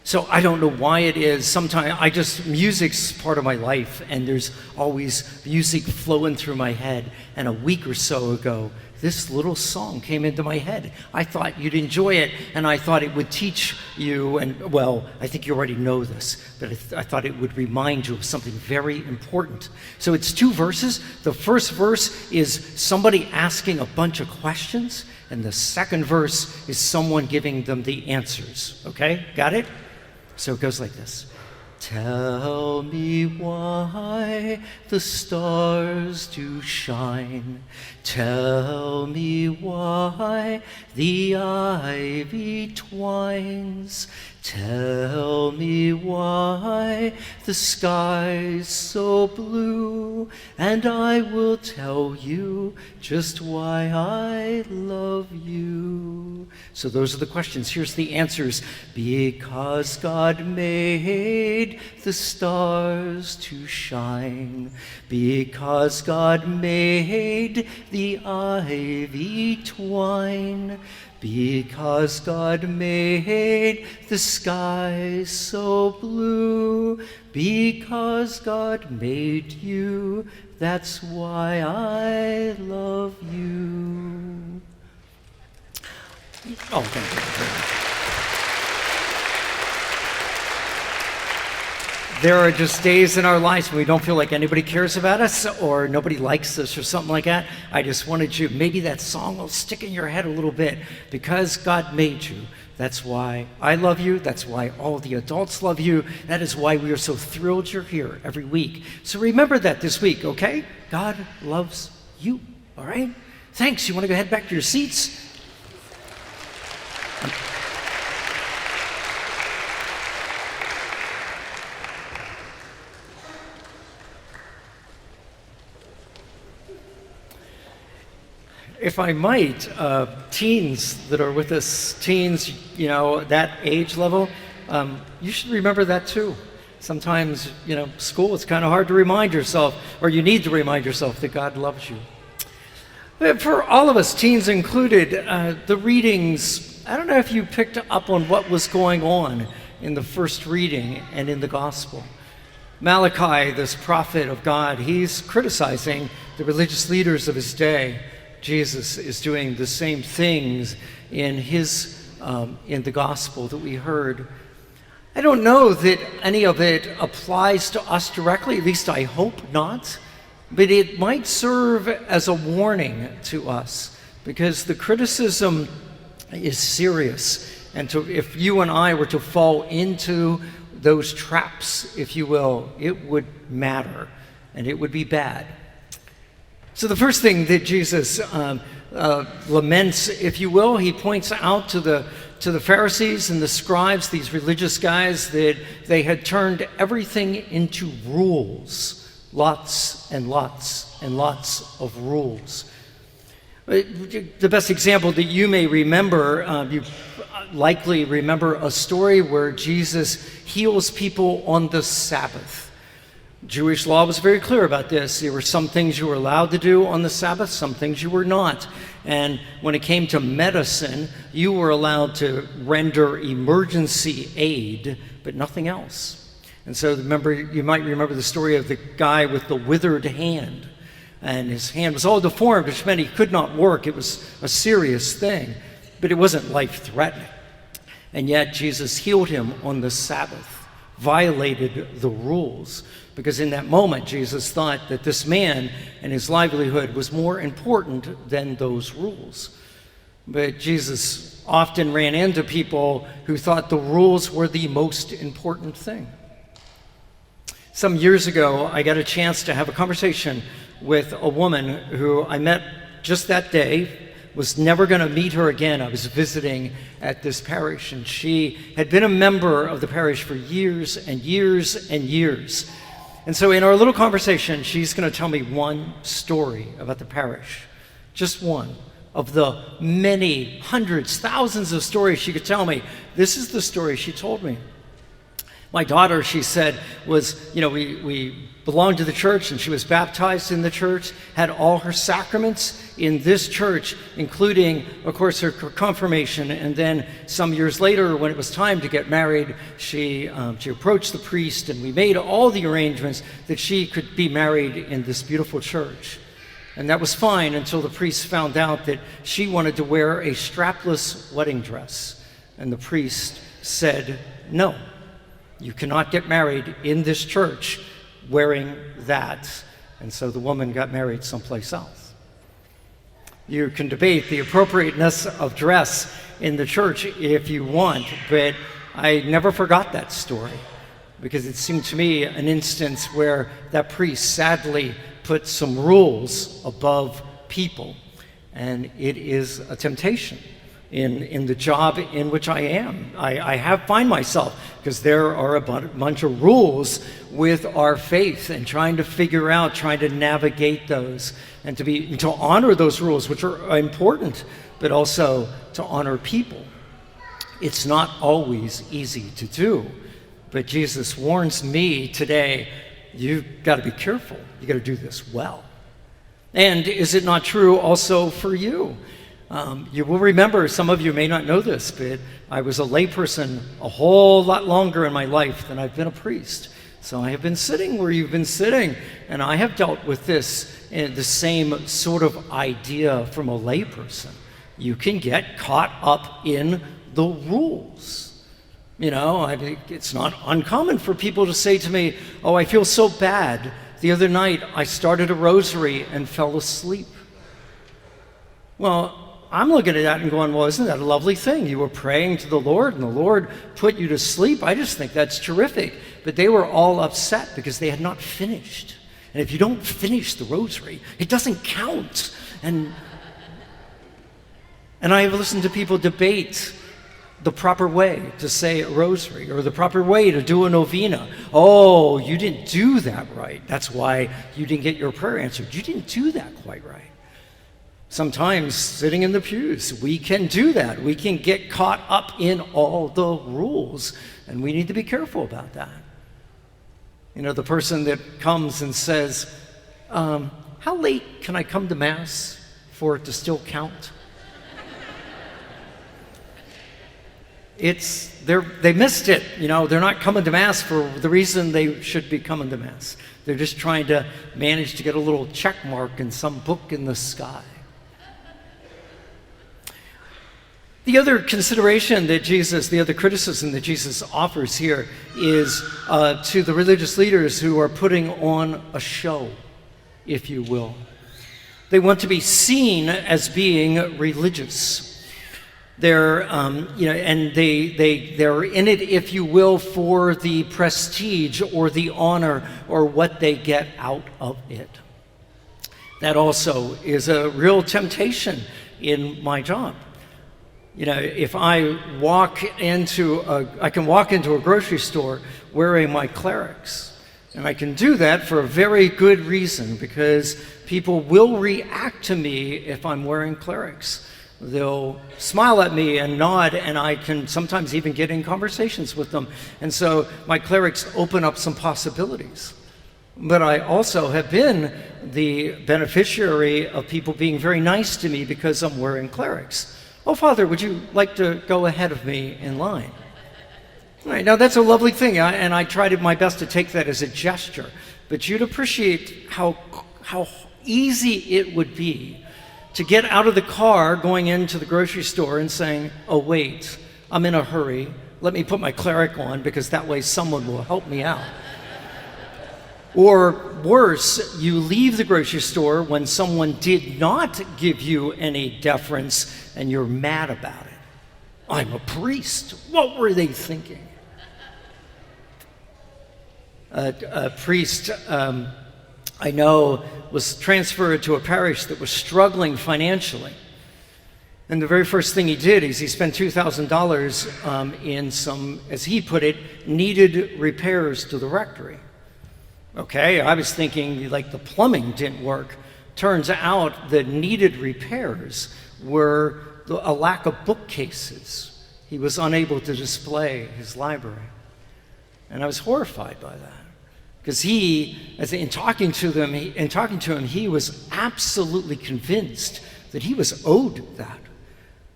So I don't know why it is. Sometimes music's part of my life, and there's always music flowing through my head. And a week or so ago, this little song came into my head. I thought you'd enjoy it, and I thought it would teach you, and well, I think you already know this, but I thought it would remind you of something very important. So it's 2 verses. The first verse is somebody asking a bunch of questions, and the second verse is someone giving them the answers. Okay, got it? So it goes like this. Tell me why the stars do shine. Tell me why the ivy twines. Tell me why the sky's so blue, and I will tell you just why I love you. So those are the questions. Here's the answers. Because God made the stars to shine. Because God made the ivy twine. Because God made the sky so blue. Because God made you, that's why I love you. Oh, thank you very much. There are just days in our lives when we don't feel like anybody cares about us or nobody likes us or something like that. I just wanted you, maybe that song will stick in your head a little bit. Because God made you, that's why I love you. That's why all the adults love you. That is why we are so thrilled you're here every week. So remember that this week, okay? God loves you, all right? Thanks. You want to go head back to your seats? If I might, teens that are with us, teens, that age level, you should remember that too. Sometimes, school, it's kind of hard to remind yourself, or you need to remind yourself that God loves you. For all of us, teens included, the readings, I don't know if you picked up on what was going on in the first reading and in the gospel. Malachi, this prophet of God, he's criticizing the religious leaders of his day. Jesus is doing the same things in the gospel that we heard. I don't know that any of it applies to us directly, at least I hope not, but it might serve as a warning to us because the criticism is serious. And if you and I were to fall into those traps, if you will, it would matter and it would be bad. So the first thing that Jesus laments, if you will, he points out to the Pharisees and the scribes, these religious guys, that they had turned everything into rules, lots and lots and lots of rules. The best example that you may remember, you likely remember a story where Jesus heals people on the Sabbath. Jewish law was very clear about this. There were some things you were allowed to do on the Sabbath, some things you were not. And when it came to medicine, you were allowed to render emergency aid, but nothing else. And so you might remember the story of the guy with the withered hand. And his hand was all deformed, which meant he could not work. It was a serious thing, but it wasn't life-threatening. And yet Jesus healed him on the Sabbath, violated the rules. Because in that moment, Jesus thought that this man and his livelihood was more important than those rules. But Jesus often ran into people who thought the rules were the most important thing. Some years ago, I got a chance to have a conversation with a woman who I met just that day, was never going to meet her again. I was visiting at this parish, and she had been a member of the parish for years and years and years. And so in our little conversation, she's going to tell me one story about the parish, just one of the many hundreds, thousands of stories she could tell me. This is the story she told me. My daughter, she said, was, we belonged to the church, and she was baptized in the church, had all her sacraments in this church, including, of course, her confirmation. And then some years later, when it was time to get married, she approached the priest, and we made all the arrangements that she could be married in this beautiful church. And that was fine until the priest found out that she wanted to wear a strapless wedding dress. And the priest said, "No, you cannot get married in this church wearing that." And so the woman got married someplace else. You can debate the appropriateness of dress in the church if you want, but I never forgot that story, because it seemed to me an instance where that priest sadly put some rules above people, and it is a temptation in the job in which I am. I find myself, because there are a bunch of rules with our faith, and trying to navigate those, and to honor those rules, which are important, but also to honor people. It's not always easy to do, but Jesus warns me today, you've got to be careful. You've got to do this well. And is it not true also for you? You will remember, some of you may not know this, but I was a layperson a whole lot longer in my life than I've been a priest. So I have been sitting where you've been sitting, and I have dealt with this, the same sort of idea from a layperson. You can get caught up in the rules. You know, I mean, it's not uncommon for people to say to me, "Oh, I feel so bad. The other night I started a rosary and fell asleep." Well, I'm looking at that and going, well, isn't that a lovely thing? You were praying to the Lord, and the Lord put you to sleep. I just think that's terrific. But they were all upset because they had not finished. And if you don't finish the rosary, it doesn't count. And I have listened to people debate the proper way to say a rosary, or the proper way to do a novena. "Oh, you didn't do that right. That's why you didn't get your prayer answered. You didn't do that quite right." Sometimes, sitting in the pews, we can do that. We can get caught up in all the rules, and we need to be careful about that. You know, the person that comes and says, "How late can I come to Mass for it to still count?" They missed it. You know, they're not coming to Mass for the reason they should be coming to Mass. They're just trying to manage to get a little check mark in some book in the sky. The other consideration that the other criticism that Jesus offers here is to the religious leaders who are putting on a show, if you will. They want to be seen as being religious. They're, and they're in it, if you will, for the prestige or the honor or what they get out of it. That also is a real temptation in my job. You know, if I can walk into a grocery store wearing my clerics, and I can do that for a very good reason, because people will react to me if I'm wearing clerics. They'll smile at me and nod, and I can sometimes even get in conversations with them. And so my clerics open up some possibilities. But I also have been the beneficiary of people being very nice to me because I'm wearing clerics. "Oh, Father, would you like to go ahead of me in line?" All right, now that's a lovely thing, and I tried my best to take that as a gesture. But you'd appreciate how easy it would be to get out of the car going into the grocery store and saying, "Oh, wait, I'm in a hurry. Let me put my cleric on, because that way someone will help me out." Or worse, you leave the grocery store when someone did not give you any deference, and you're mad about it. "I'm a priest. What were they thinking?" A priest I know was transferred to a parish that was struggling financially. And the very first thing he did is he spent $2,000 in some, as he put it, needed repairs to the rectory. Okay, I was thinking like the plumbing didn't work. Turns out the needed repairs were a lack of bookcases. He was unable to display his library. And I was horrified by that. Because he, as in talking to him, he was absolutely convinced that he was owed that.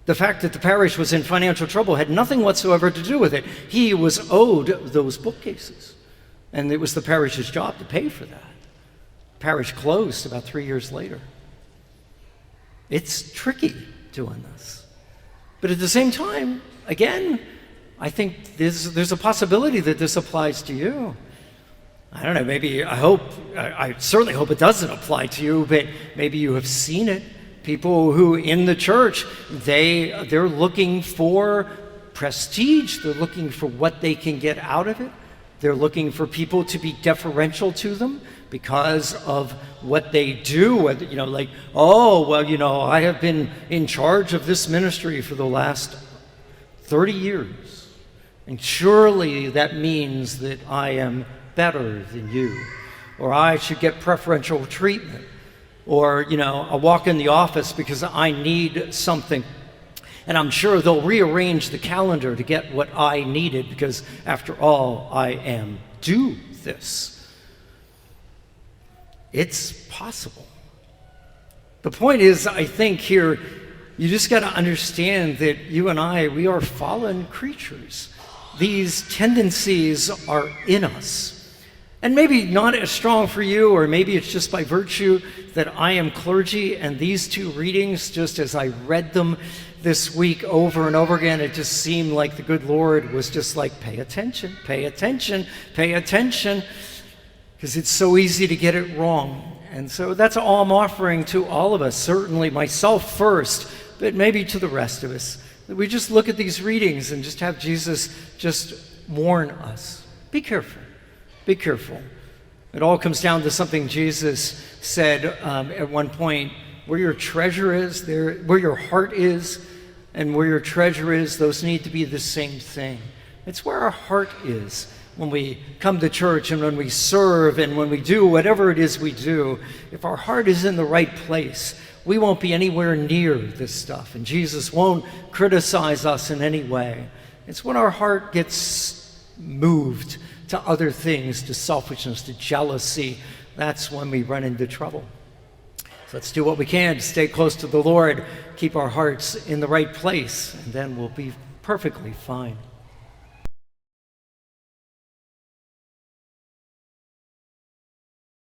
The fact that the parish was in financial trouble had nothing whatsoever to do with it. He was owed those bookcases, and it was the parish's job to pay for that. The parish closed about 3 years later. It's tricky doing this. But at the same time, again, I think there's a possibility that this applies to you. I don't know, I certainly hope it doesn't apply to you, but maybe you have seen it. People who in the church, they're looking for prestige. They're looking for what they can get out of it. They're looking for people to be deferential to them because of what they do. Like, I have been in charge of this ministry for the last 30 years. And surely that means that I am better than you, or I should get preferential treatment, or I'll walk in the office because I need something, and I'm sure they'll rearrange the calendar to get what I needed because after all, I am due this. It's possible. The point is, I think here, you just got to understand that you and I, we are fallen creatures. These tendencies are in us. And maybe not as strong for you, or maybe it's just by virtue that I am clergy, and these two readings, just as I read them this week over and over again, it just seemed like the good Lord was just like, pay attention, pay attention, pay attention, because it's so easy to get it wrong. And so that's all I'm offering to all of us, certainly myself first, but maybe to the rest of us, that we just look at these readings and just have Jesus just warn us. Be careful. Be careful. It all comes down to something Jesus said at one point: where your treasure is, where your heart is, and where your treasure is, those need to be the same thing. It's where our heart is when we come to church and when we serve and when we do whatever it is we do. If our heart is in the right place, we won't be anywhere near this stuff, and Jesus won't criticize us in any way. It's when our heart gets moved to other things, to selfishness, to jealousy, that's when we run into trouble. So let's do what we can to stay close to the Lord, keep our hearts in the right place, and then we'll be perfectly fine.